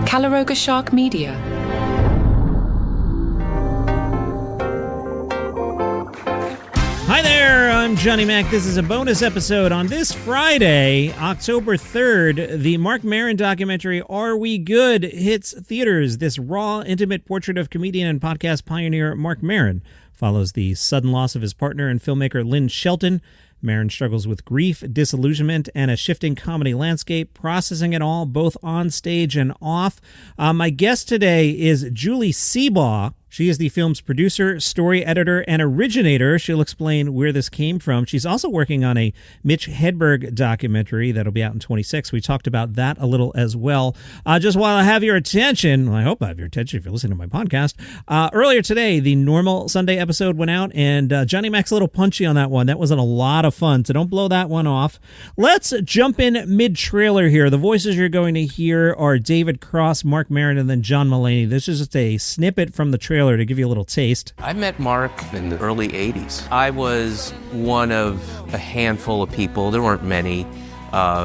Calaroga Shark Media. Hi there, I'm Johnny Mac. This is a bonus episode. On this Friday, October 3rd, the Marc Maron documentary, Are We Good?, hits theaters. This raw, intimate portrait of comedian and podcast pioneer Marc Maron follows the sudden loss of his partner and filmmaker Lynn Shelton. Maron struggles with grief, disillusionment, and a shifting comedy landscape, processing it all both on stage and off. My guest today is Julie Seabaugh. She is the film's producer, story editor, and originator. She'll explain where this came from. She's also working on a Mitch Hedberg documentary that'll be out in 2026. We talked about that a little as well. Just while I have your attention, I hope I have your attention if you're listening to my podcast. Earlier today, the normal Sunday episode went out, and Johnny Mac's a little punchy on that one. That wasn't a lot of fun, so don't blow that one off. Let's jump in mid-trailer here. The voices you're going to hear are David Cross, Marc Maron, and then John Mulaney. This is just a snippet from the trailer to give you a little taste. I met Marc in the early 80s. I was one of a handful of people, there weren't many,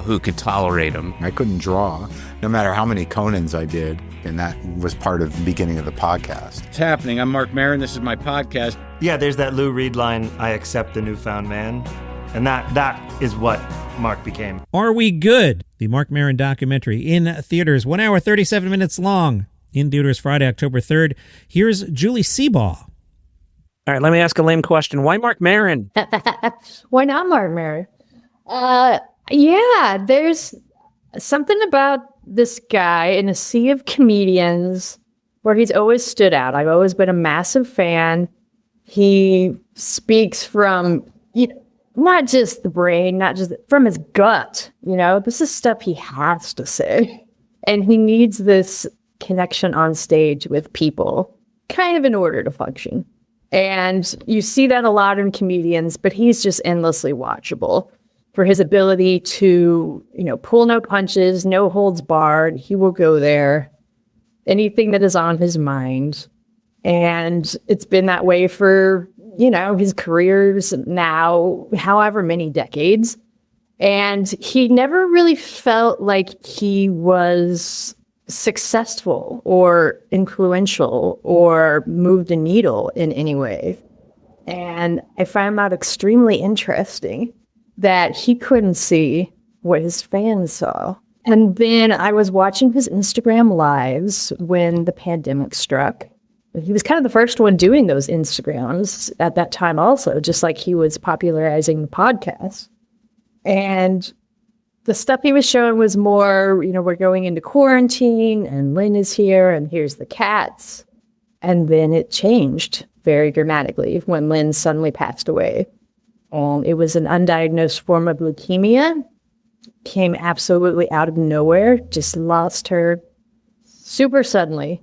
who could tolerate him. I couldn't draw, no matter how many Conans I did, and that was part of the beginning of the podcast. It's happening. I'm Marc Maron. This is my podcast. Yeah, there's that Lou Reed line, I accept the newfound man. And that is what Marc became. Are We Good? The Marc Maron documentary in theaters, 1 hour, 37 minutes long. In theaters Friday, October 3rd. Here's Julie Seabaugh. All right, let me ask a lame question. Why Marc Maron? Why not Marc Maron? Yeah, there's something about this guy in a sea of comedians where he's always stood out. I've always been a massive fan. He speaks from, not just the brain, not just from his gut. This is stuff he has to say. And he needs this connection on stage with people kind of in order to function. And you see that a lot in comedians, but he's just endlessly watchable for his ability to, pull no punches, no holds barred. He will go there, anything that is on his mind. And it's been that way for, his careers now, however many decades. And he never really felt like he was successful or influential or moved a needle in any way. And I found that extremely interesting that he couldn't see what his fans saw. And then I was watching his Instagram lives when the pandemic struck. He was kind of the first one doing those Instagrams at that time also, just like he was popularizing the podcast. And the stuff he was showing was more, we're going into quarantine and Lynn is here and here's the cats. And then it changed very dramatically when Lynn suddenly passed away. It was an undiagnosed form of leukemia, came absolutely out of nowhere, just lost her super suddenly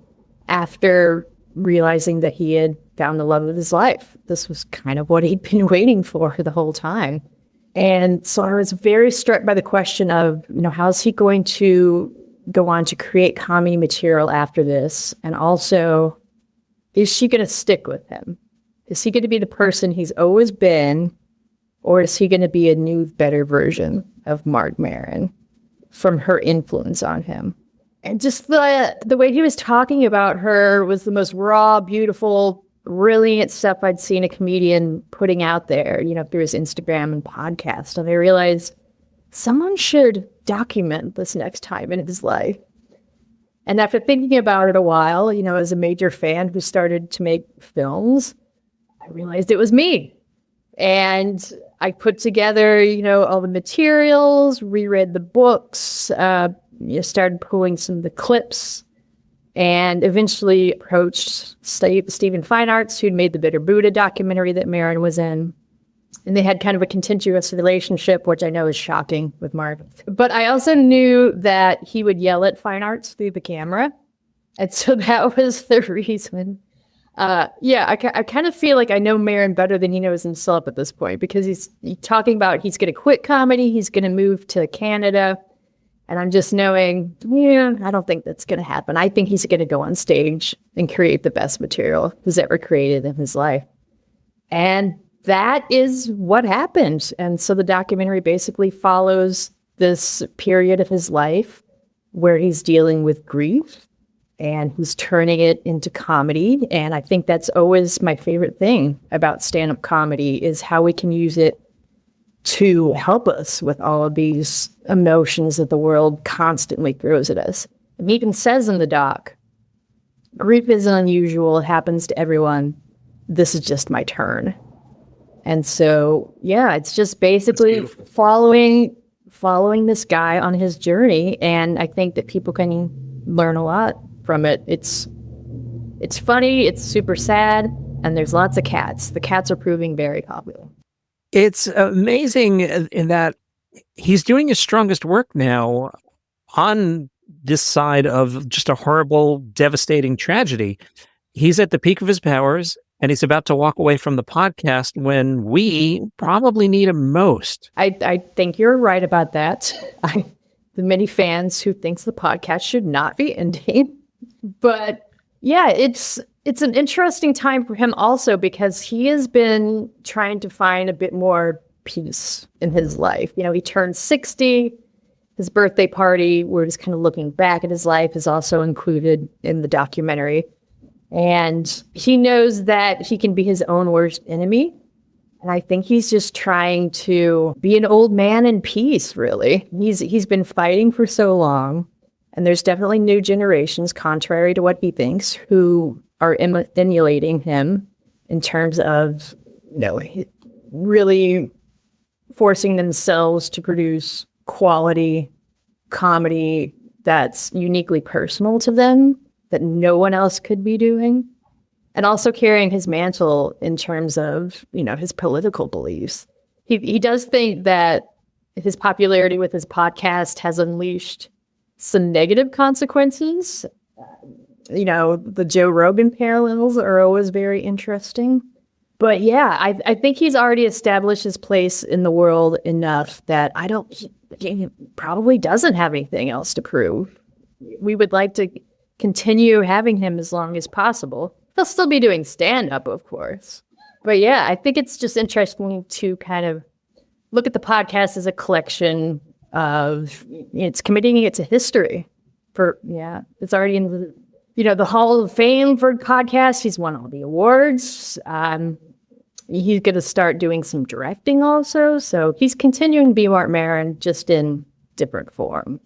after realizing that he had found the love of his life. This was kind of what he'd been waiting for the whole time. And so I was very struck by the question of, how's he going to go on to create comedy material after this? And also, is she going to stick with him? Is he going to be the person he's always been? Or is he going to be a new, better version of Marc Maron from her influence on him? And just the way he was talking about her was the most raw, beautiful, brilliant stuff I'd seen a comedian putting out there, through his Instagram and podcast. And I realized someone should document this next time in his life. And after thinking about it a while, as a major fan who started to make films, I realized it was me. And I put together, all the materials, reread the books, started pulling some of the clips, and eventually approached Stephen Fine Arts, who'd made the Bitter Buddha documentary that Maron was in. And they had kind of a contentious relationship, which I know is shocking with Marc. But I also knew that he would yell at Fine Arts through the camera. And so that was the reason. I kind of feel like I know Maron better than he knows himself at this point, because he's talking about he's going to quit comedy, he's going to move to Canada. And I'm just knowing, I don't think that's going to happen. I think he's going to go on stage and create the best material he's ever created in his life. And that is what happened. And so the documentary basically follows this period of his life where he's dealing with grief and who's turning it into comedy. And I think that's always my favorite thing about stand-up comedy is how we can use it to help us with all of these emotions that the world constantly throws at us. It even says in the doc, grief isn't unusual. It happens to everyone. This is just my turn. And so, yeah, it's just basically following this guy on his journey. And I think that people can learn a lot from it. It's funny. It's super sad. And there's lots of cats. The cats are proving very popular. It's amazing in that he's doing his strongest work now on this side of just a horrible, devastating tragedy. He's at the peak of his powers, and he's about to walk away from the podcast when we probably need him most. I think you're right about that. The many fans who thinks the podcast should not be ending. But yeah, it's an interesting time for him also because he has been trying to find a bit more peace in his life. You know, he turned 60. His birthday party, we're just kind of looking back at his life, is also included in the documentary. And he knows that he can be his own worst enemy. And I think he's just trying to be an old man in peace, really. He's been fighting for so long. And there's definitely new generations, contrary to what he thinks, who are emulating him in terms of, really forcing themselves to produce quality comedy that's uniquely personal to them, that no one else could be doing. And also carrying his mantle in terms of, his political beliefs. He does think that his popularity with his podcast has unleashed some negative consequences. The Joe Rogan parallels are always very interesting. But yeah, I think he's already established his place in the world enough that he probably doesn't have anything else to prove. We would like to continue having him as long as possible. He'll still be doing stand-up, of course. But yeah, I think it's just interesting to kind of look at the podcast as a collection of, it's committing it to history. It's already in the Hall of Fame for podcasts. He's won all the awards. He's going to start doing some directing also. So he's continuing to be Marc Maron, just in different form.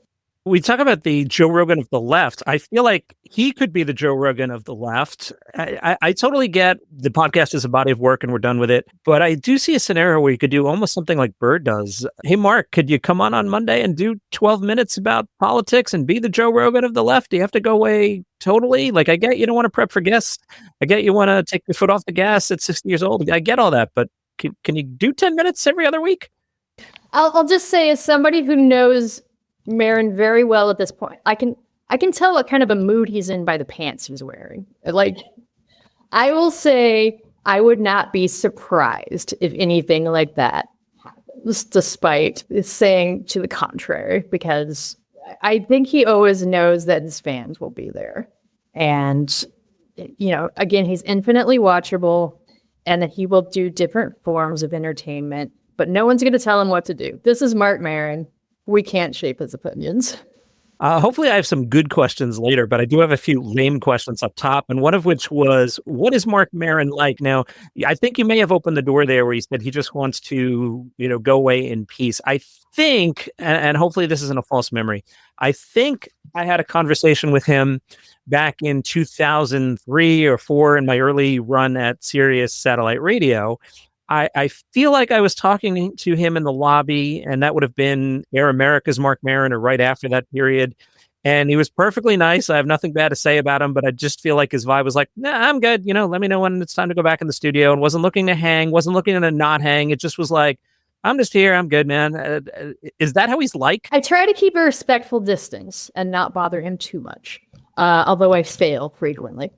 We talk about the Joe Rogan of the left. I feel like he could be the Joe Rogan of the left. I totally get the podcast is a body of work and we're done with it. But I do see a scenario where you could do almost something like Bird does. Hey, Mark, could you come on Monday and do 12 minutes about politics and be the Joe Rogan of the left? Do you have to go away totally? Like, I get you don't want to prep for guests. I get you want to take your foot off the gas at 60 years old. I get all that. But can you do 10 minutes every other week? I'll just say, as somebody who knows Maron very well at this point, I can tell what kind of a mood he's in by the pants he's wearing. Like, I will say I would not be surprised if anything like that happens, despite saying to the contrary, because I think he always knows that his fans will be there. And, again, he's infinitely watchable and that he will do different forms of entertainment, but no one's going to tell him what to do. This is Marc Maron. We can't shape his opinions. Hopefully I have some good questions later, but I do have a few lame questions up top. And one of which was, what is Marc Maron like? Now, I think you may have opened the door there where he said he just wants to, go away in peace. I think, and hopefully this isn't a false memory, I think I had a conversation with him back in 2003 or 4 in my early run at Sirius Satellite Radio. I feel like I was talking to him in the lobby, and that would have been Air America's Marc Maron or right after that period. And he was perfectly nice. I have nothing bad to say about him, but I just feel like his vibe was like, nah, I'm good. Let me know when it's time to go back in the studio, and wasn't looking to hang, wasn't looking to not hang. It just was like, I'm just here. I'm good, man. Is that how he's like? I try to keep a respectful distance and not bother him too much, although I fail frequently.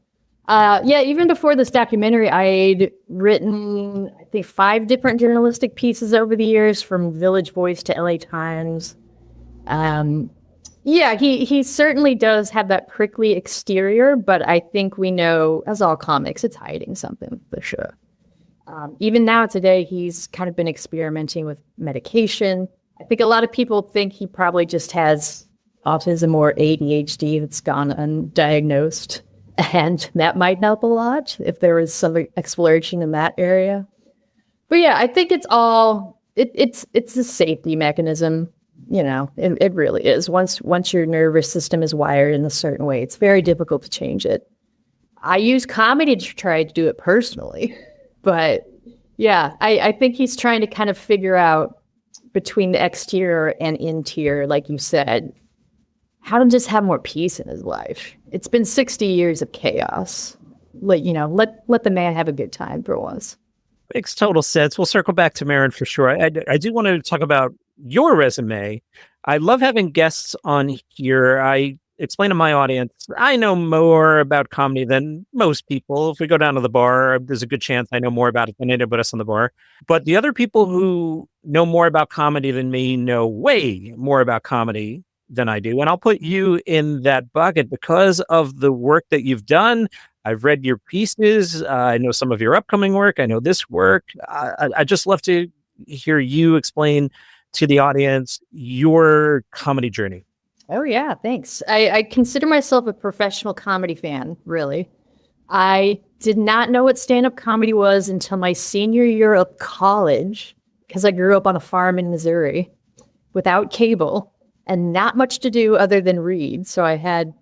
Even before this documentary, I'd written, I think, 5 different journalistic pieces over the years, from Village Voice to LA Times. He certainly does have that prickly exterior, but I think we know, as all comics, it's hiding something for sure. Even now today, he's kind of been experimenting with medication. I think a lot of people think he probably just has autism or ADHD that's gone undiagnosed. And that might help a lot if there was some exploration in that area. But yeah, I think it's all, it's a safety mechanism. You know, it really is. Once your nervous system is wired in a certain way, it's very difficult to change it. I use comedy to try to do it personally. But yeah, I think he's trying to kind of figure out between the exterior and interior, like you said, how to just have more peace in his life. It's been 60 years of chaos. Let the man have a good time for once. Makes total sense. We'll circle back to Maron for sure. I do want to talk about your resume. I love having guests on here. I explain to my audience, I know more about comedy than most people. If we go down to the bar, there's a good chance I know more about it than anybody else on the bar. But the other people who know more about comedy than me know way more about comedy than I do. And I'll put you in that bucket because of the work that you've done. I've read your pieces. I know some of your upcoming work. I know this work. I just love to hear you explain to the audience your comedy journey. Oh, yeah, thanks. I consider myself a professional comedy fan, really. I did not know what stand-up comedy was until my senior year of college, because I grew up on a farm in Missouri without cable and not much to do other than read. So I had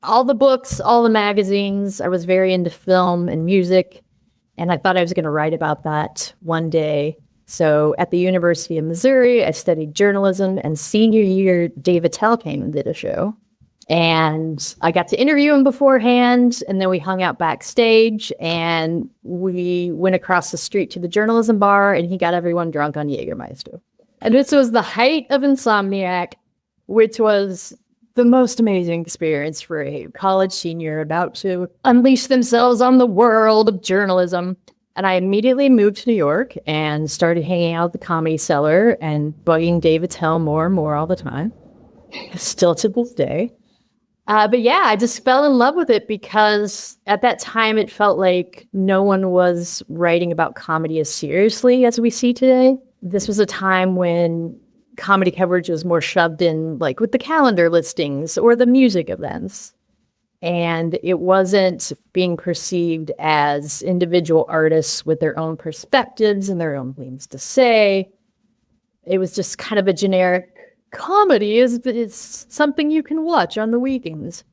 all the books, all the magazines. I was very into film and music, and I thought I was going to write about that one day. So at the University of Missouri, I studied journalism, and senior year, Dave Attell came and did a show. And I got to interview him beforehand, and then we hung out backstage, and we went across the street to the journalism bar, and he got everyone drunk on Jägermeister. And this was the height of Insomniac, which was the most amazing experience for a college senior about to unleash themselves on the world of journalism. And I immediately moved to New York and started hanging out at the Comedy Cellar and bugging Dave Attell more and more all the time. Still to this day. But yeah, I just fell in love with it because at that time it felt like no one was writing about comedy as seriously as we see today. This was a time when comedy coverage was more shoved in, like with the calendar listings or the music events. And it wasn't being perceived as individual artists with their own perspectives and their own things to say. It was just kind of a generic comedy is something you can watch on the weekends.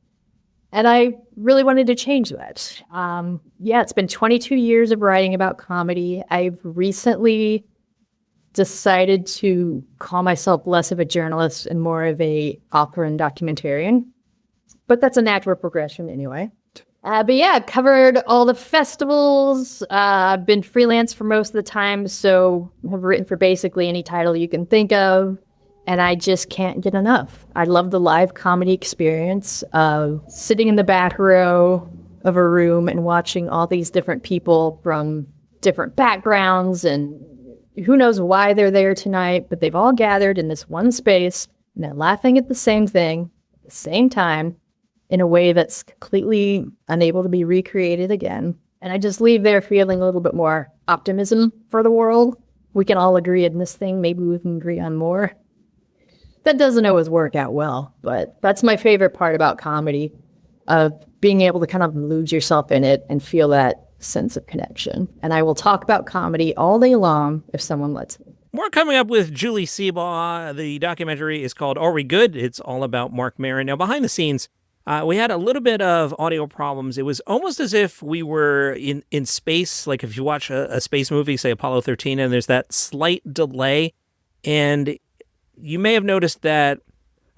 And I really wanted to change that. It's been 22 years of writing about comedy. I've recently decided to call myself less of a journalist and more of a author and documentarian. But that's a natural progression anyway. But yeah, I've covered all the festivals. I've been freelance for most of the time, so I've written for basically any title you can think of. And I just can't get enough. I love the live comedy experience of sitting in the back row of a room and watching all these different people from different backgrounds, and who knows why they're there tonight, but they've all gathered in this one space and they're laughing at the same thing at the same time in a way that's completely unable to be recreated again. And I just leave there feeling a little bit more optimism for the world. We can all agree on this thing. Maybe we can agree on more. That doesn't always work out well, but that's my favorite part about comedy, of being able to kind of lose yourself in it and feel that sense of connection. And I will talk about comedy all day long if someone lets me. More coming up with Julie Seabaugh. The documentary is called Are We Good? It's all about Marc Maron. Now, behind the scenes, we had a little bit of audio problems. It was almost as if we were in space. Like if you watch a space movie, say Apollo 13, and there's that slight delay. And you may have noticed that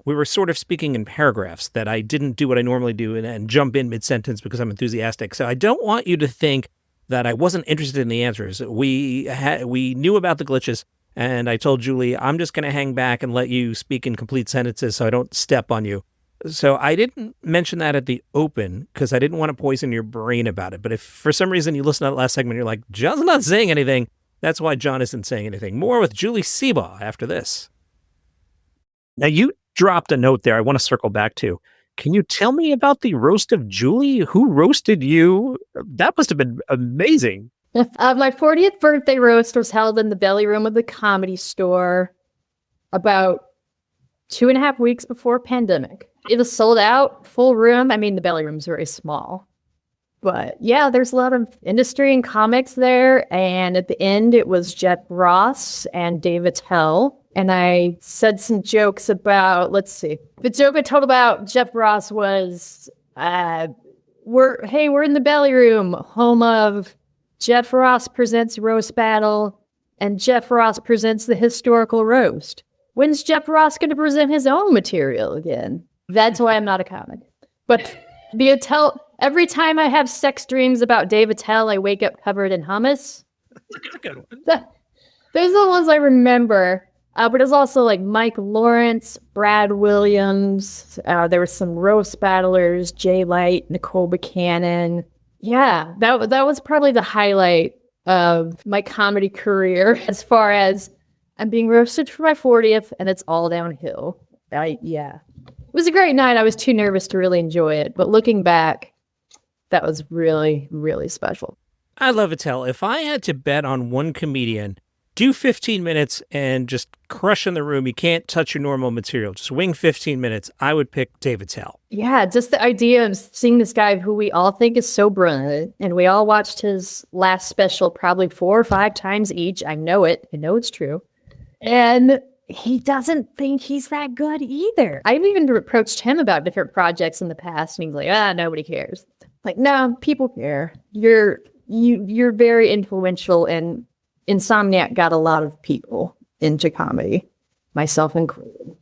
we were sort of speaking in paragraphs, that I didn't do what I normally do and jump in mid-sentence because I'm enthusiastic. So I don't want you to think that I wasn't interested in the answers. We knew about the glitches, and I told Julie, I'm just going to hang back and let you speak in complete sentences so I don't step on you. So I didn't mention that at the open because I didn't want to poison your brain about it. But if for some reason you listen to that last segment, you're like, John's not saying anything, that's why John isn't saying anything. More with Julie Seabaugh after this. Now, you dropped a note there I want to circle back to. Can you tell me about the roast of Julie? Who roasted you? That must have been amazing. My 40th birthday roast was held in the belly room of the Comedy Store about 2.5 weeks before pandemic. It was sold out, full room. I mean, the belly room's very small. But yeah, there's a lot of industry and comics there. And at the end, it was Jeff Ross and Dave Attell. And I said some jokes about, let's see. The joke I told about Jeff Ross was, we're in the belly room, home of Jeff Ross presents Roast Battle and Jeff Ross presents the historical roast. When's Jeff Ross going to present his own material again? That's why I'm not a comic. But the Attell, every time I have sex dreams about Dave Attell, I wake up covered in hummus. Good one. Those are the ones I remember. But it's also like Mike Lawrence, Brad Williams. There were some roast battlers, Jay Light, Nicole Buchanan. Yeah, that was probably the highlight of my comedy career as far as I'm being roasted for my 40th and it's all downhill. Yeah. It was a great night. I was too nervous to really enjoy it. But looking back, that was really, really special. I love Attell. If I had to bet on one comedian, do 15 minutes and just crush in the room. You can't touch your normal material. Just wing 15 minutes. I would pick Dave Attell. Yeah, just the idea of seeing this guy who we all think is so brilliant. And we all watched his last special probably 4 or 5 times each. I know it. I know it's true. And he doesn't think he's that good either. I've even approached him about different projects in the past. And he's like, nobody cares. Like, no, people care. You're very influential, and Insomniac got a lot of people into comedy, myself included.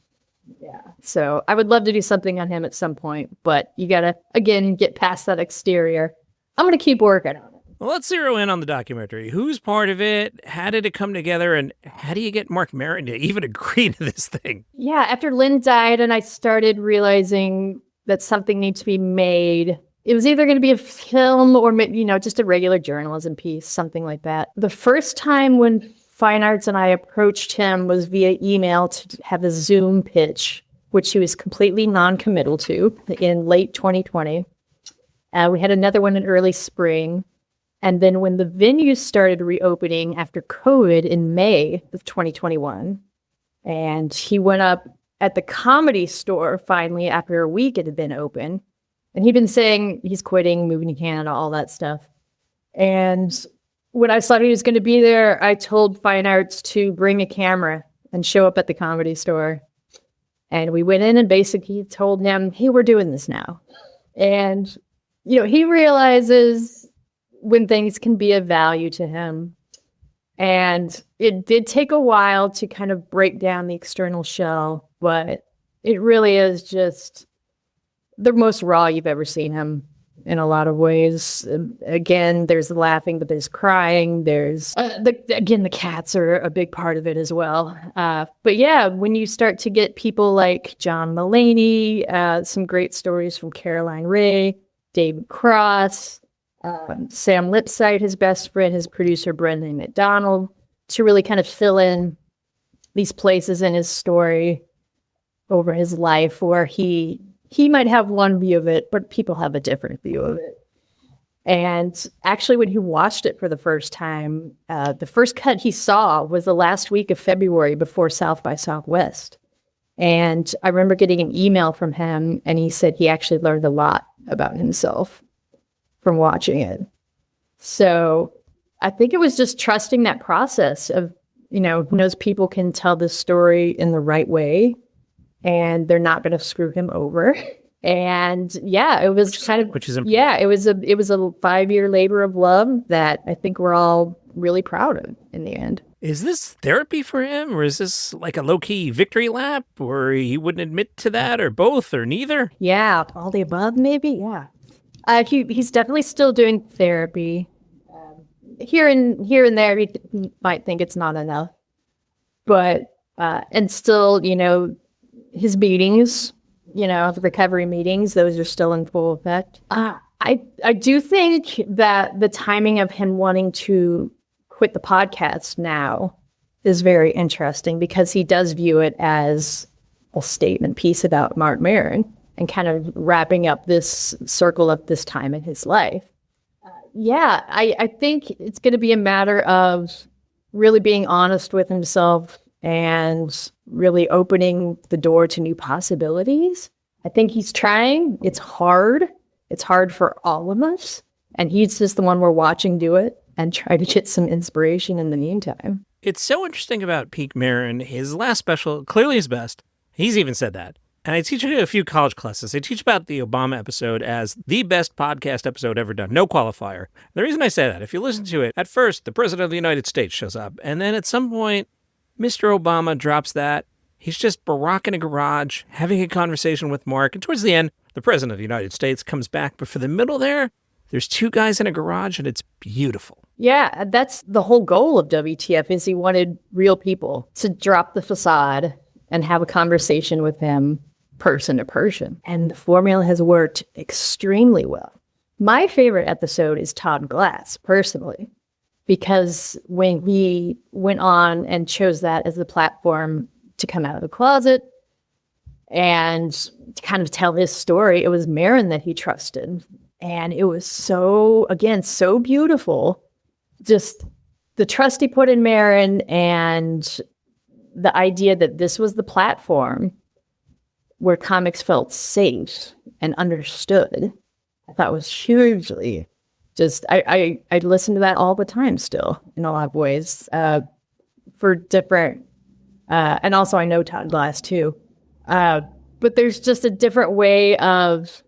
Yeah. So I would love to do something on him at some point, but you got to, again, get past that exterior. I'm going to keep working on it. Well, let's zero in on the documentary. Who's part of it? How did it come together? And how do you get Marc Maron to even agree to this thing? Yeah. After Lynn died and I started realizing that something needs to be made, it was either going to be a film or, just a regular journalism piece, something like that. The first time when Fine Arts and I approached him was via email to have a Zoom pitch, which he was completely non-committal to in late 2020. We had another one in early spring. And then when the venues started reopening after COVID in May of 2021, and he went up at the Comedy Store finally after a week it had been open. And he'd been saying he's quitting, moving to Canada, all that stuff. And when I saw he was going to be there, I told Fine Arts to bring a camera and show up at the Comedy Store. And we went in and basically told him, hey, we're doing this now. And, he realizes when things can be of value to him. And it did take a while to kind of break down the external shell, but it really is just the most raw you've ever seen him in a lot of ways. Again, there's the laughing, but there's crying. There's, the cats are a big part of it as well. But yeah, when you start to get people like John Mulaney, some great stories from Caroline Ray, David Cross, Sam Lipsyte, his best friend, his producer, Brendan McDonald, to really kind of fill in these places in his story over his life where he might have one view of it, but people have a different view of it. And actually, when he watched it for the first time, the first cut he saw was the last week of February before South by Southwest. And I remember getting an email from him, and he said he actually learned a lot about himself from watching it. So I think it was just trusting that process of, who knows, people can tell this story in the right way, and they're not going to screw him over. And yeah, it was kind of, it was a 5-year labor of love that I think we're all really proud of in the end. Is this therapy for him, or is this like a low-key victory lap, or he wouldn't admit to that, or both, or neither? Yeah, all the above, maybe. Yeah. He's definitely still doing therapy. Here and there, he might think it's not enough. But, and still, his meetings, the recovery meetings, those are still in full effect. I do think that the timing of him wanting to quit the podcast now is very interesting because he does view it as a statement piece about Marc Maron and kind of wrapping up this circle of this time in his life. I think it's going to be a matter of really being honest with himself and really opening the door to new possibilities. I think he's trying. It's hard. It's hard for all of us. And he's just the one we're watching do it and try to get some inspiration in the meantime. It's so interesting about Marc Maron. His last special, clearly his best. He's even said that. And I teach a few college classes. I teach about the Obama episode as the best podcast episode ever done. No qualifier. The reason I say that, if you listen to it, at first, the President of the United States shows up. And then at some point, Mr. Obama drops that. He's just Barack in a garage, having a conversation with Mark. And towards the end, the President of the United States comes back. But for the middle there's two guys in a garage, and it's beautiful. Yeah, that's the whole goal of WTF is he wanted real people to drop the facade and have a conversation with him person to person. And the formula has worked extremely well. My favorite episode is Todd Glass, personally, because when he went on and chose that as the platform to come out of the closet and to kind of tell his story, it was Maron that he trusted. And it was so beautiful. Just the trust he put in Maron and the idea that this was the platform where comics felt safe and understood, I thought was hugely just, I listen to that all the time still in a lot of ways for different, and also I know Todd Glass too, but there's just a different way of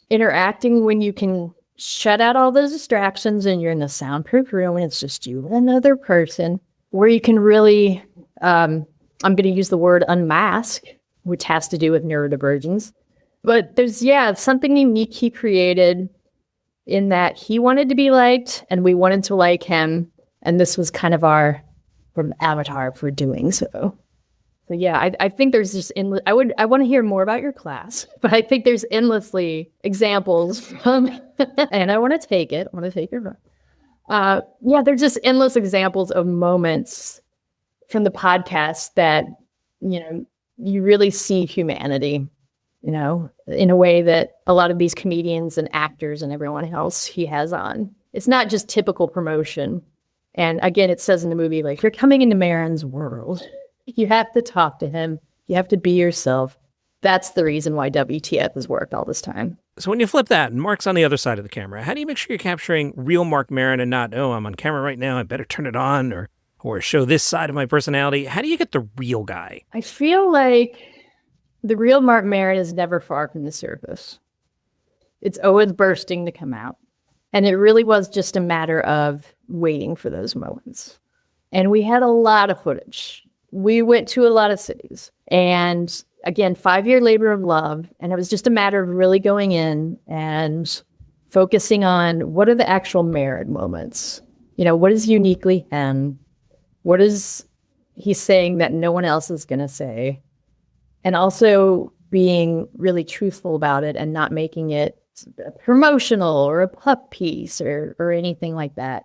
interacting when you can shut out all those distractions and you're in a soundproof room and it's just you and another person, where you can really, I'm going to use the word unmask, which has to do with neurodivergence. But there's, something unique he created in that he wanted to be liked and we wanted to like him. And this was kind of our avatar for doing so. So I think there's just endless, I want to hear more about your class, but I think there's endlessly examples from, and I want to take it. I want to take your there's just endless examples of moments from the podcast that, you really see humanity, in a way that a lot of these comedians and actors and everyone else he has on. It's not just typical promotion. And again, it says in the movie, like, you're coming into Maron's world. You have to talk to him. You have to be yourself. That's the reason why WTF has worked all this time. So when you flip that and Mark's on the other side of the camera, how do you make sure you're capturing real Marc Maron and not, I'm on camera right now, I better turn it on, or show this side of my personality? How do you get the real guy? I feel like the real Marc Maron is never far from the surface. It's always bursting to come out. And it really was just a matter of waiting for those moments. And we had a lot of footage. We went to a lot of cities. And again, 5-year labor of love. And it was just a matter of really going in and focusing on what are the actual Maron moments. What is uniquely him? What is he saying that no one else is going to say? And also being really truthful about it and not making it promotional or a pup piece or anything like that.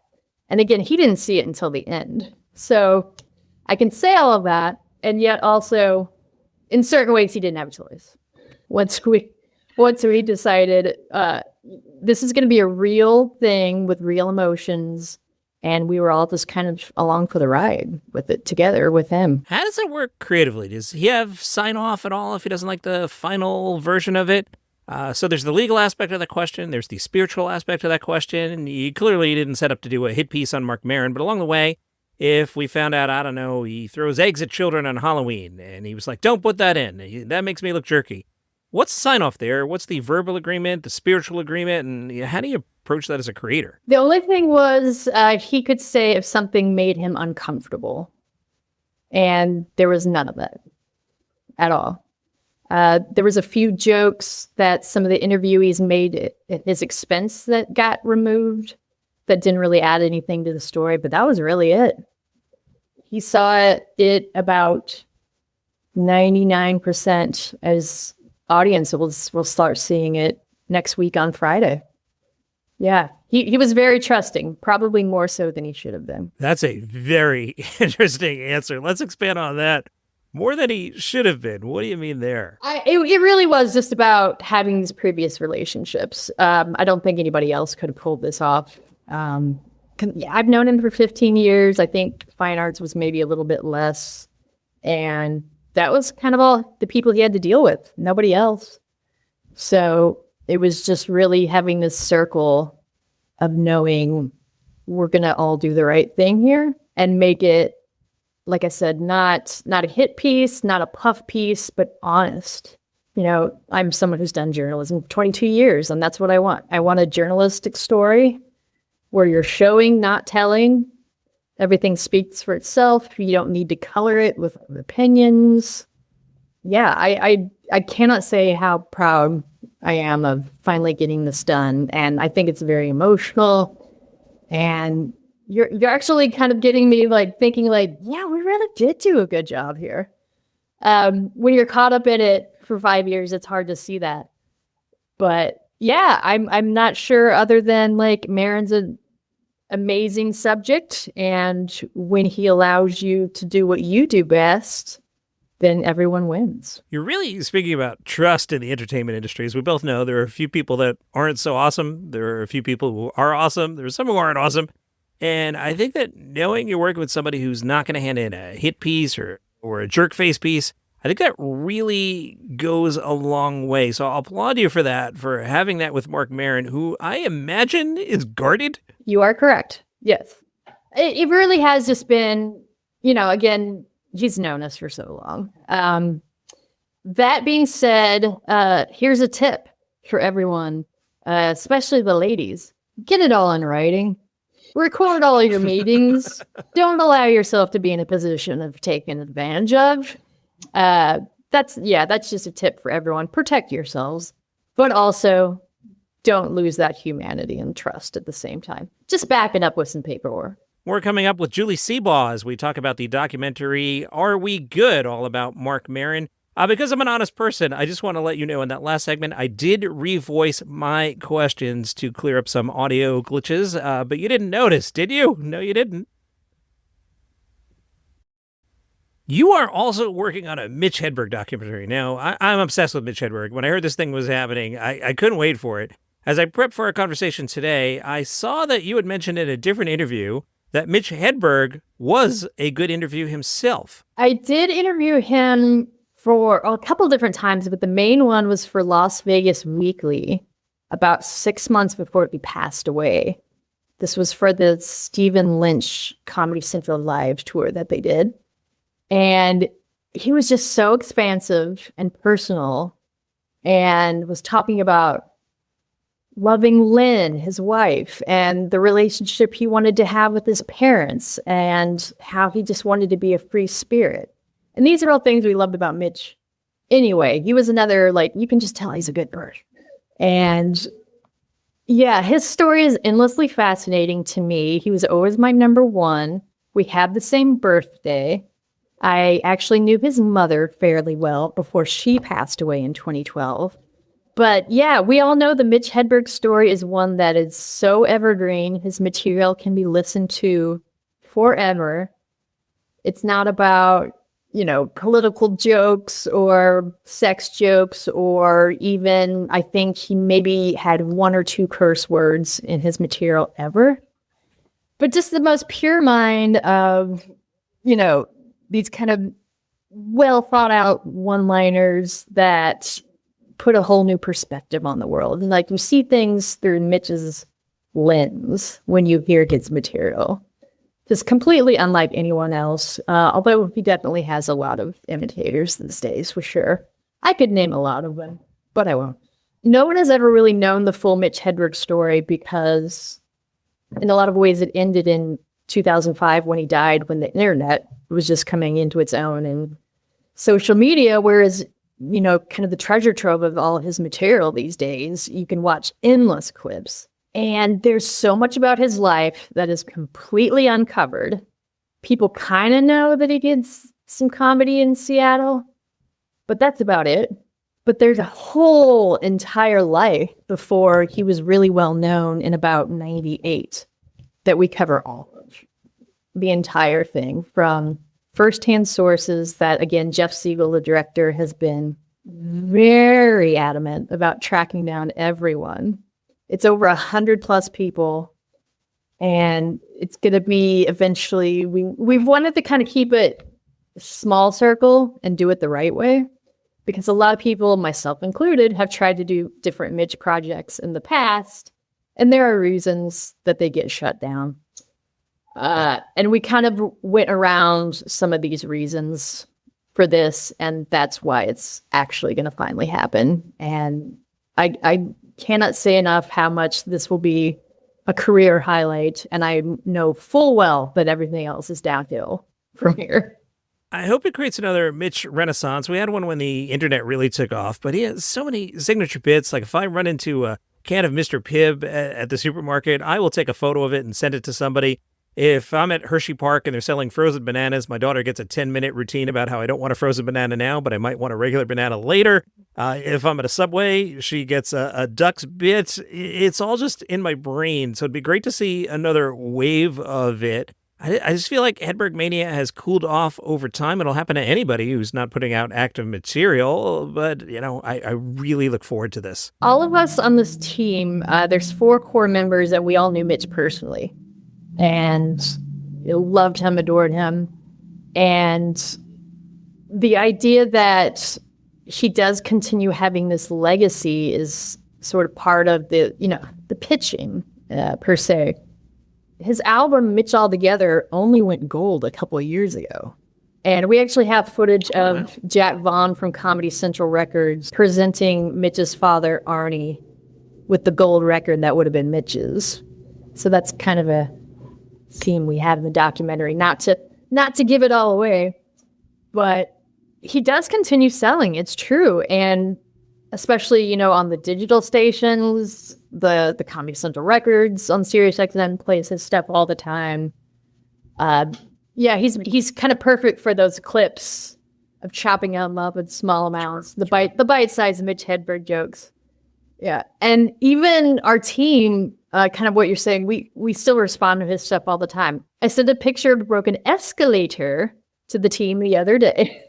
And again, he didn't see it until the end. So I can say all of that, and yet also, in certain ways, he didn't have a choice. Once we decided this is going to be a real thing with real emotions, and we were all just kind of along for the ride with it together with him. How does it work creatively? Does he have sign off at all if he doesn't like the final version of it? So there's the legal aspect of that question. There's the spiritual aspect of that question. And he clearly didn't set up to do a hit piece on Marc Maron, but along the way, if we found out, I don't know, he throws eggs at children on Halloween, and he was like, don't put that in. That makes me look jerky. What's the sign off there? What's the verbal agreement, the spiritual agreement, and how do you approach that as a creator? The only thing was he could say if something made him uncomfortable, and there was none of that at all. There was a few jokes that some of the interviewees made at his expense that got removed that didn't really add anything to the story, but that was really it. He saw it about 99% as audience will start seeing it next week on Friday. Yeah, he was very trusting, probably more so than he should have been. That's a very interesting answer. Let's expand on that. More than he should have been. What do you mean there? It really was just about having these previous relationships. I don't think anybody else could have pulled this off. I've known him for 15 years. I think fine arts was maybe a little bit less And that was kind of all the people he had to deal with, nobody else. So it was just really having this circle of knowing we're going to all do the right thing here and make it, like I said, not a hit piece, not a puff piece, but honest. You know, I'm someone who's done journalism 22 years, and that's what I want. I want a journalistic story where you're showing, not telling. Everything speaks for itself. You don't need to color it with opinions. Yeah, I cannot say how proud I am of finally getting this done. And I think it's very emotional. And you're actually kind of getting me like thinking like, yeah, we really did do a good job here. When you're caught up in it for 5 years, it's hard to see that. But yeah, I'm not sure other than like Maron's an amazing subject. And when he allows you to do what you do best, then everyone wins. You're really speaking about trust in the entertainment industry. As we both know, there are a few people that aren't so awesome. There are a few people who are awesome. There are some who aren't awesome. And I think that knowing you're working with somebody who's not going to hand in a hit piece or a jerk face piece, I think that really goes a long way. So I'll applaud you for that, for having that with Marc Maron, who I imagine is guarded. You are correct. Yes. It really has just been, you know, again, he's known us for so long. That being said, here's a tip for everyone, especially the ladies. Get it all in writing. Record all your meetings. Don't allow yourself to be in a position of taken advantage of. That's just a tip for everyone. Protect yourselves, but also don't lose that humanity and trust at the same time. Just back it up with some paperwork. We're coming up with Julie Seabaugh as we talk about the documentary Are We Good? All about Marc Maron. Because I'm an honest person, I just want to let you know in that last segment, I did revoice my questions to clear up some audio glitches, but you didn't notice, did you? No, you didn't. You are also working on a Mitch Hedberg documentary. Now, I'm obsessed with Mitch Hedberg. When I heard this thing was happening, I couldn't wait for it. As I prepped for our conversation today, I saw that you had mentioned in a different interview that Mitch Hedberg was a good interview himself. I did interview him for a couple different times, but the main one was for Las Vegas Weekly about 6 months before he passed away. This was for the Stephen Lynch Comedy Central Live tour that they did. And he was just so expansive and personal and was talking about loving Lynn, his wife, and the relationship he wanted to have with his parents and how he just wanted to be a free spirit. And these are all things we loved about Mitch. Anyway, he was another, like, you can just tell he's a good bird. And yeah, his story is endlessly fascinating to me. He was always my number one. We had the same birthday. I actually knew his mother fairly well before she passed away in 2012. But yeah, we all know the Mitch Hedberg story is one that is so evergreen. His material can be listened to forever. It's not about, you know, political jokes or sex jokes, or even, I think he maybe had 1 or 2 curse words in his material ever. But just the most pure mind of, you know, these kind of well thought out one-liners that put a whole new perspective on the world. And like, you see things through Mitch's lens when you hear his material. Just completely unlike anyone else, although he definitely has a lot of imitators these days, for sure. I could name a lot of them, but I won't. No one has ever really known the full Mitch Hedberg story because in a lot of ways it ended in 2005 when he died, when the internet was just coming into its own and social media, whereas, you know, kind of the treasure trove of all of his material these days, you can watch endless clips. And there's so much about his life that is completely uncovered. People kind of know that he did some comedy in Seattle, but that's about it. But there's a whole entire life before he was really well known in about 98 that we cover all of. The entire thing from firsthand sources that, again, Jeff Siegel, the director, has been very adamant about tracking down everyone. It's over 100+ people, and it's going to be eventually, we've wanted to kind of keep it small circle and do it the right way. Because a lot of people, myself included, have tried to do different Mitch projects in the past, and there are reasons that they get shut down. And we kind of went around some of these reasons for this, and that's why it's actually going to finally happen. And I cannot say enough how much this will be a career highlight, and I know full well that everything else is downhill from here. I hope it creates another Mitch renaissance. We had one when the internet really took off, but he has so many signature bits. Like if I run into a can of Mr. Pibb at the supermarket, I will take a photo of it and send it to somebody. If I'm at Hershey Park and they're selling frozen bananas, my daughter gets a 10-minute routine about how I don't want a frozen banana now, but I might want a regular banana later. If I'm at a Subway, she gets a Duck's bit. It's all just in my brain. So it'd be great to see another wave of it. I just feel like Hedberg mania has cooled off over time. It'll happen to anybody who's not putting out active material, but, I really look forward to this. All of us on this team, there's 4 core members, and we all knew Mitch personally. And loved him, adored him. And the idea that he does continue having this legacy is sort of part of the pitching, per se. His album, Mitch Altogether, only went gold a couple of years ago. And we actually have footage of Jack Vaughn from Comedy Central Records presenting Mitch's father, Arnie, with the gold record that would have been Mitch's. So that's kind of a theme we have in the documentary. Not to give it all away, but he does continue selling. It's true. And especially, on the digital stations, the Comedy Central Records on SiriusXM plays his stuff all the time. He's kind of perfect for those clips of chopping them up in small amounts, the bite-sized Mitch Hedberg jokes. Yeah, and even our team, kind of what you're saying, we still respond to his stuff all the time. I sent a picture of a broken escalator to the team the other day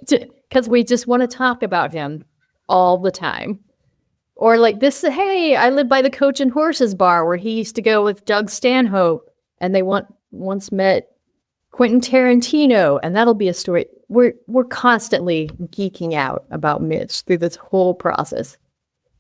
because we just want to talk about him all the time. Or like this, hey, I live by the Coach and Horses bar where he used to go with Doug Stanhope, and they once met Quentin Tarantino, and that'll be a story. We're constantly geeking out about Mitch through this whole process.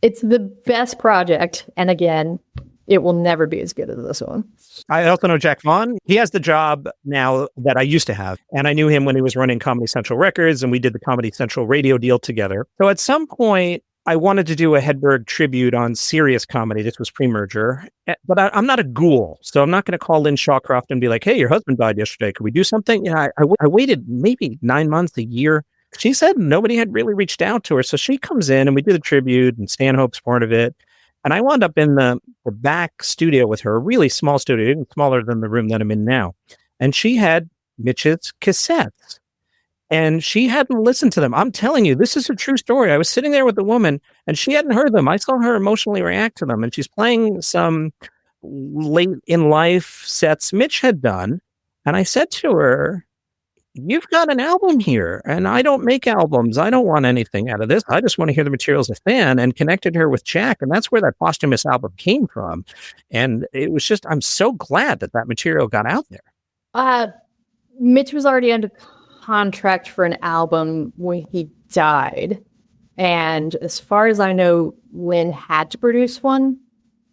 It's the best project, and again, it will never be as good as this one. I also know Jack Vaughn. He has the job now that I used to have. And I knew him when he was running Comedy Central Records, and we did the Comedy Central radio deal together. So at some point, I wanted to do a Hedberg tribute on Sirius Comedy. This was pre-merger. But I'm not a ghoul, so I'm not going to call Lynn Shawcroft and be like, hey, your husband died yesterday. Could we do something? I waited maybe 9 months, a year. She said nobody had really reached out to her. So she comes in and we do the tribute, and Stanhope's part of it. And I wound up in the back studio with her, a really small studio, even smaller than the room that I'm in now. And she had Mitch's cassettes. And she hadn't listened to them. I'm telling you, this is a true story. I was sitting there with the woman, and she hadn't heard them. I saw her emotionally react to them. And she's playing some late in life sets Mitch had done. And I said to her, you've got an album here, and I don't make albums. I don't want anything out of this. I just want to hear the material as a fan, and connected her with Jack. And that's where that posthumous album came from. And it was just, I'm so glad that material got out there. Mitch was already under contract for an album when he died. And as far as I know, Lynn had to produce one.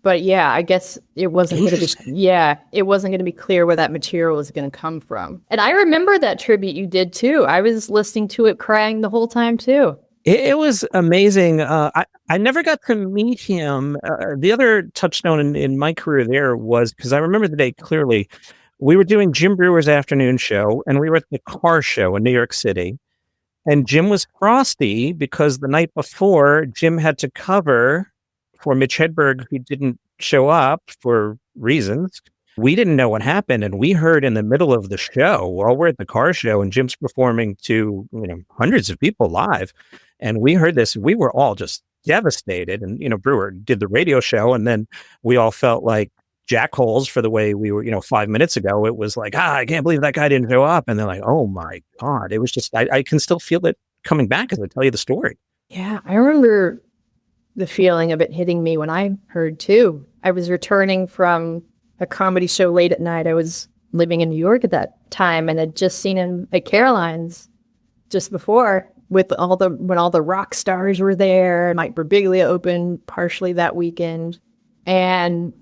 But yeah, I guess it wasn't going to be clear where that material was going to come from. And I remember that tribute you did too. I was listening to it crying the whole time too. It was amazing. I never got to meet him. The other touchstone in my career there was, because I remember the day clearly, we were doing Jim Brewer's afternoon show, and we were at the car show in New York City. And Jim was frosty because the night before, Jim had to cover for Mitch Hedberg, who didn't show up for reasons. We didn't know what happened, and we heard in the middle of the show, while we're at the car show, and Jim's performing to hundreds of people live, and we heard this, we were all just devastated. And Brewer did the radio show, and then we all felt like jackholes for the way we were 5 minutes ago. It was like, I can't believe that guy didn't show up, and they're like, oh my God. It was just, I can still feel it coming back as I tell you the story. Yeah, I remember the feeling of it hitting me when I heard too. I was returning from a comedy show late at night. I was living in New York at that time and had just seen him at Caroline's. just before with when all the rock stars were there. Mike Birbiglia opened partially that weekend. And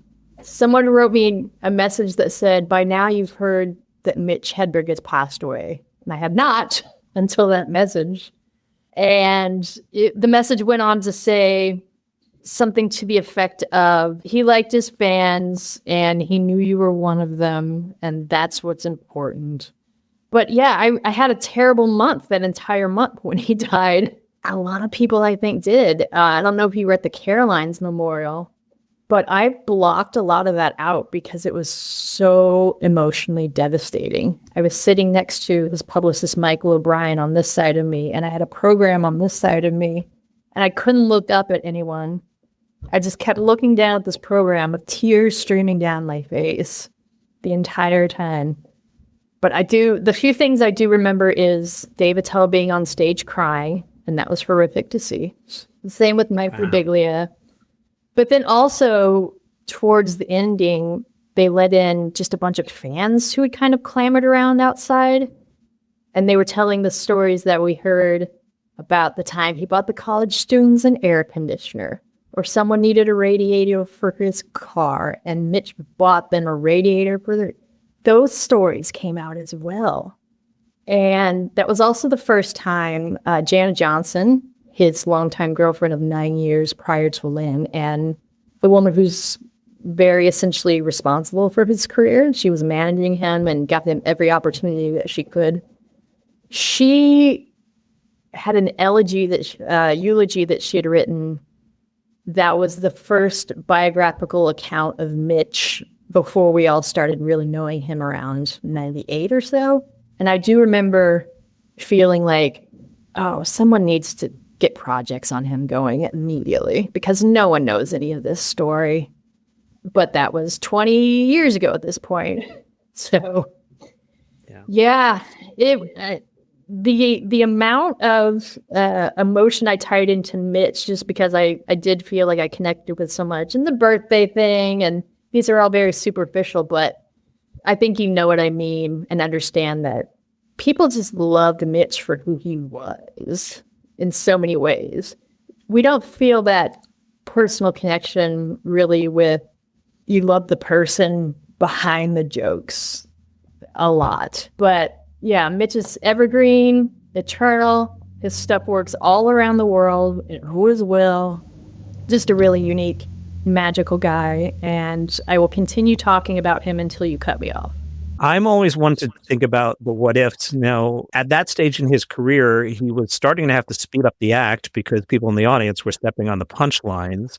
someone wrote me a message that said, by now you've heard that Mitch Hedberg has passed away. And I had not until that message. And the message went on to say something to the effect of, he liked his fans and he knew you were one of them. And that's what's important. But yeah, I had a terrible month, that entire month when he died. A lot of people, I think, did. I don't know if you were at the Carolines Memorial, but I blocked a lot of that out because it was so emotionally devastating. I was sitting next to his publicist, Michael O'Brien, on this side of me, and I had a program on this side of me, and I couldn't look up at anyone. I just kept looking down at this program with tears streaming down my face the entire time. But the few things I do remember is Dave Attell being on stage crying, and that was horrific to see. The same with Mike Birbiglia. But then also, towards the ending, they let in just a bunch of fans who had kind of clamored around outside. And they were telling the stories that we heard about the time he bought the college students an air conditioner, or someone needed a radiator for his car, and Mitch bought them a radiator for their... Those stories came out as well. And that was also the first time Janet Johnson, his longtime girlfriend of 9 years prior to Lynn, and the woman who's very essentially responsible for his career, she was managing him and got him every opportunity that she could. She had an eulogy that she had written that was the first biographical account of Mitch before we all started really knowing him around 98 or so. And I do remember feeling like, oh, someone needs to get projects on him going immediately because no one knows any of this story. But that was 20 years ago at this point. So, the amount of emotion I tied into Mitch, just because I did feel like I connected with so much, and the birthday thing, and these are all very superficial, but I think you know what I mean and understand that people just loved Mitch for who he was in so many ways. We don't feel that personal connection really with, you love the person behind the jokes a lot. But yeah, Mitch is evergreen, eternal. His stuff works all around the world, who is will. Just a really unique, magical guy. And I will continue talking about him until you cut me off. I'm always one to think about the what ifs. Now, at that stage in his career, he was starting to have to speed up the act because people in the audience were stepping on the punchlines,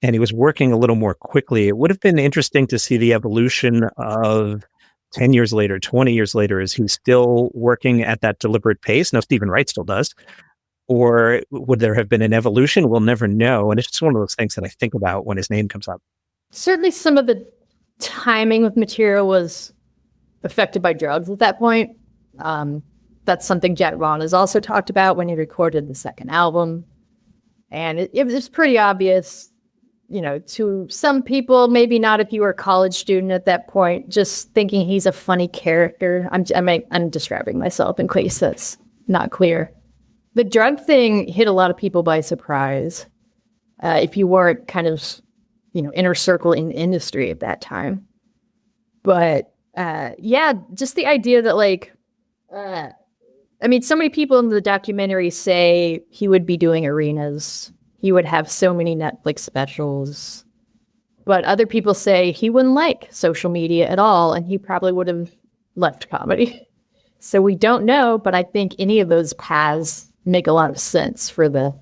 and he was working a little more quickly. It would have been interesting to see the evolution of 10 years later, 20 years later. Is he still working at that deliberate pace? No, Stephen Wright still does. Or would there have been an evolution? We'll never know. And it's just one of those things that I think about when his name comes up. Certainly some of the timing of material was affected by drugs at that point. That's something Jack Vaughn has also talked about when he recorded the second album. And it was pretty obvious, you know, to some people, maybe not if you were a college student at that point, just thinking he's a funny character. I'm describing myself in case that's not clear. The drug thing hit a lot of people by surprise. If you weren't kind of, you know, inner circle in the industry at that time. But just the idea that like, so many people in the documentary say he would be doing arenas. He would have so many Netflix specials. But other people say he wouldn't like social media at all, and he probably would have left comedy. So we don't know, but I think any of those paths make a lot of sense for the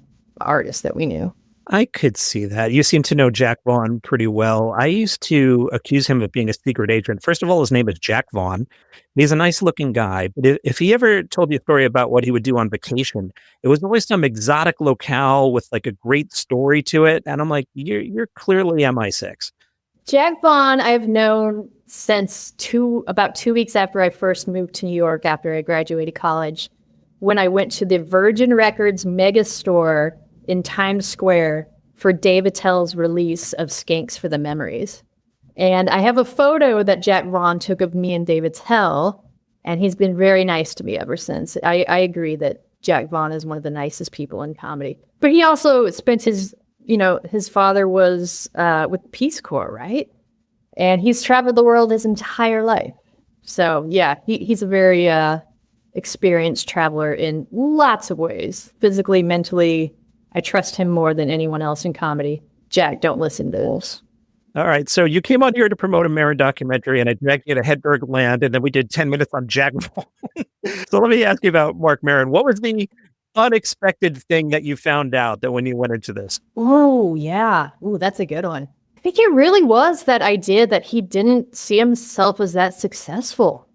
artist that we knew. I could see that. You seem to know Jack Vaughn pretty well. I used to accuse him of being a secret agent. First of all, his name is Jack Vaughn. He's a nice looking guy. But if he ever told you a story about what he would do on vacation, it was always some exotic locale with like a great story to it. And I'm like, you're clearly MI6. Jack Vaughn, I've known since about 2 weeks after I first moved to New York after I graduated college, when I went to the Virgin Records mega store in Times Square for Dave Attell's release of Skanks for the Memories. And I have a photo that Jack Vaughn took of me and Dave Attell, And he's been very nice to me ever since. I agree that Jack Vaughn is one of the nicest people in comedy. But he also spent his father was with the Peace Corps, right? And he's traveled the world his entire life. So, yeah, he's a very experienced traveler in lots of ways. Physically, mentally, I trust him more than anyone else in comedy. Jack, don't listen to this. All right. So you came on here to promote a Maron documentary, and I dragged you to Hedberg land, and then we did 10 minutes on Jack Vaughn. So let me ask you about Marc Maron. What was the unexpected thing that you found out that when you went into this? Oh, yeah. Ooh, that's a good one. I think it really was that idea that he didn't see himself as that successful.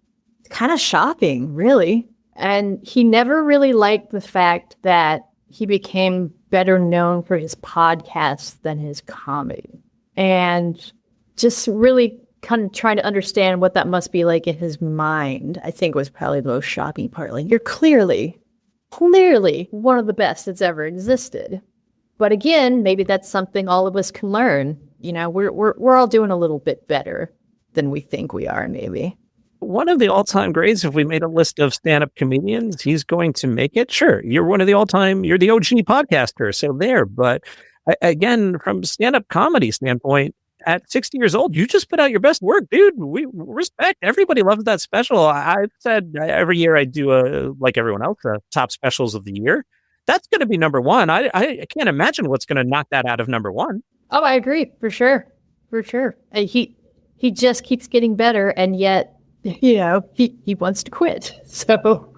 Kind of shocking, really. And he never really liked the fact that he became better known for his podcasts than his comedy. And just really kind of trying to understand what that must be like in his mind, I think was probably the most shocking part. Like, you're clearly one of the best that's ever existed. But again, maybe that's something all of us can learn. You know, we're all doing a little bit better than we think we are, maybe. One of the all-time greats, if we made a list of stand-up comedians, he's going to make it. Sure, you're one of the all-time, you're the OG podcaster, so there. But again, from stand-up comedy standpoint, at 60 years old, you just put out your best work, dude. We respect. Everybody loves that special. I've said every year I do, like everyone else, top specials of the year. That's going to be number one. I can't imagine what's going to knock that out of number one. Oh, I agree. For sure. He just keeps getting better, and yet, you know, he wants to quit. So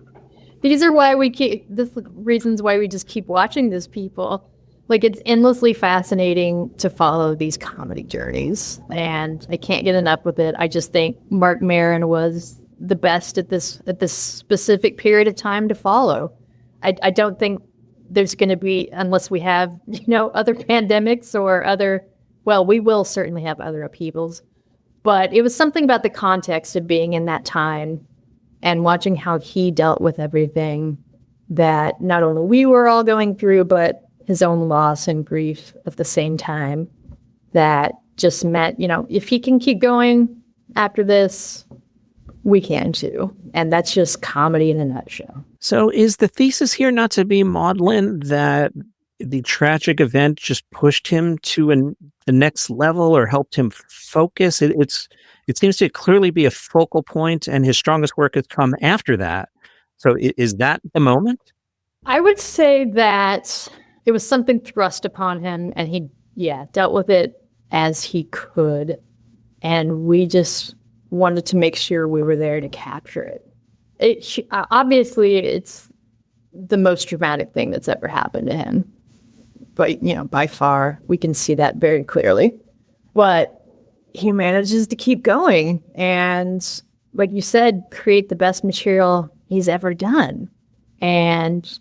these are why reasons why we just keep watching these people. Like, it's endlessly fascinating to follow these comedy journeys, and I can't get enough with it. I just think Marc Maron was the best at this specific period of time to follow. I don't think there's going to be, unless we have, you know, other pandemics or we will certainly have other upheavals. But it was something about the context of being in that time and watching how he dealt with everything that not only we were all going through, but his own loss and grief at the same time. That just meant, you know, if he can keep going after this, we can too. And that's just comedy in a nutshell. So is the thesis here not to be maudlin, that the tragic event just pushed him to the next level or helped him focus? It seems to clearly be a focal point, and his strongest work has come after that. So is that the moment? I would say that it was something thrust upon him, and he, dealt with it as he could. And we just wanted to make sure we were there to capture it. Obviously, it's the most dramatic thing that's ever happened to him. But, you know, by far, we can see that very clearly. But he manages to keep going and, like you said, create the best material he's ever done. And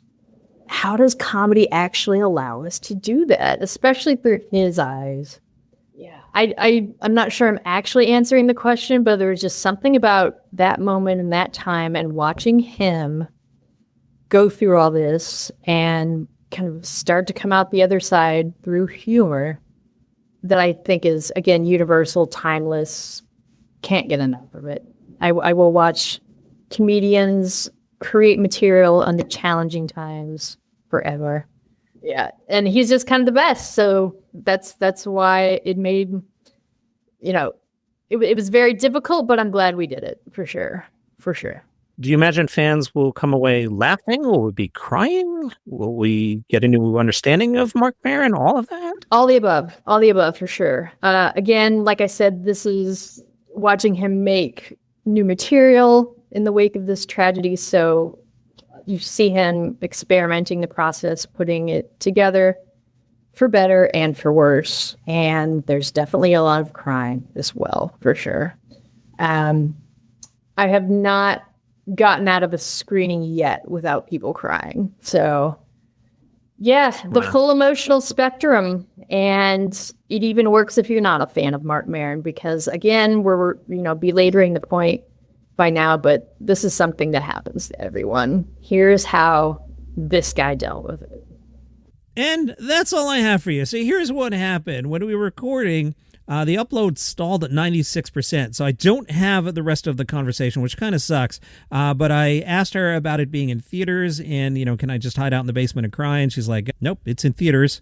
how does comedy actually allow us to do that, especially through his eyes? Yeah, I'm not sure I'm actually answering the question, but there was just something about that moment and that time and watching him go through all this and kind of start to come out the other side through humor that I think is, again, universal, timeless. Can't get enough of it. I will watch comedians create material under challenging times forever. Yeah, and he's just kind of the best. So that's why it made, you know, it was very difficult, but I'm glad we did it, for sure. Do you imagine fans will come away laughing? Will we be crying? Will we get a new understanding of Marc Maron? All of that? All the above, for sure. Again, like I said, this is watching him make new material in the wake of this tragedy. So you see him experimenting the process, putting it together for better and for worse. And there's definitely a lot of crying as well, for sure. I have not gotten out of a screening yet without people crying. So yeah, the full emotional spectrum. And it even works if you're not a fan of Marc Maron, because again, we're belaboring the point by now, but this is something that happens to everyone. Here's how this guy dealt with it. And that's all I have for you. So here's what happened. When we were recording, the upload stalled at 96%. So I don't have the rest of the conversation, which kind of sucks. But I asked her about it being in theaters and, can I just hide out in the basement and cry? And she's like, nope, it's in theaters.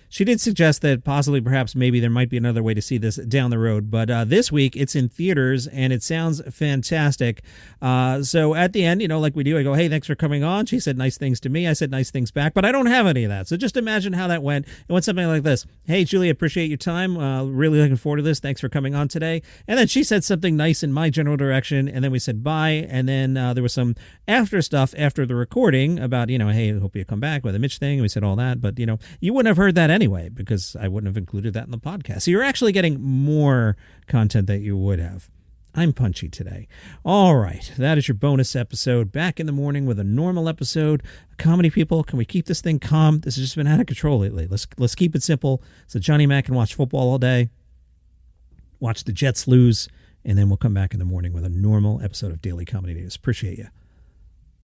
She did suggest that possibly, perhaps, maybe there might be another way to see this down the road. But this week, it's in theaters, and it sounds fantastic. So at the end, like we do, I go, hey, thanks for coming on. She said nice things to me. I said nice things back. But I don't have any of that. So just imagine how that went. It went something like this. Hey, Julie, appreciate your time. Really looking forward to this. Thanks for coming on today. And then she said something nice in my general direction, and then we said bye. And then there was some after stuff after the recording about, hey, I hope you come back with a Mitch thing. And we said all that. But, you wouldn't have heard that anyway, because I wouldn't have included that in the podcast. So you're actually getting more content that you would have. I'm punchy today. All right. That is your bonus episode. Back in the morning with a normal episode. Comedy people, can we keep this thing calm? This has just been out of control lately. Let's keep it simple so Johnny Mac can watch football all day, watch the Jets lose, and then we'll come back in the morning with a normal episode of Daily Comedy News. Appreciate you.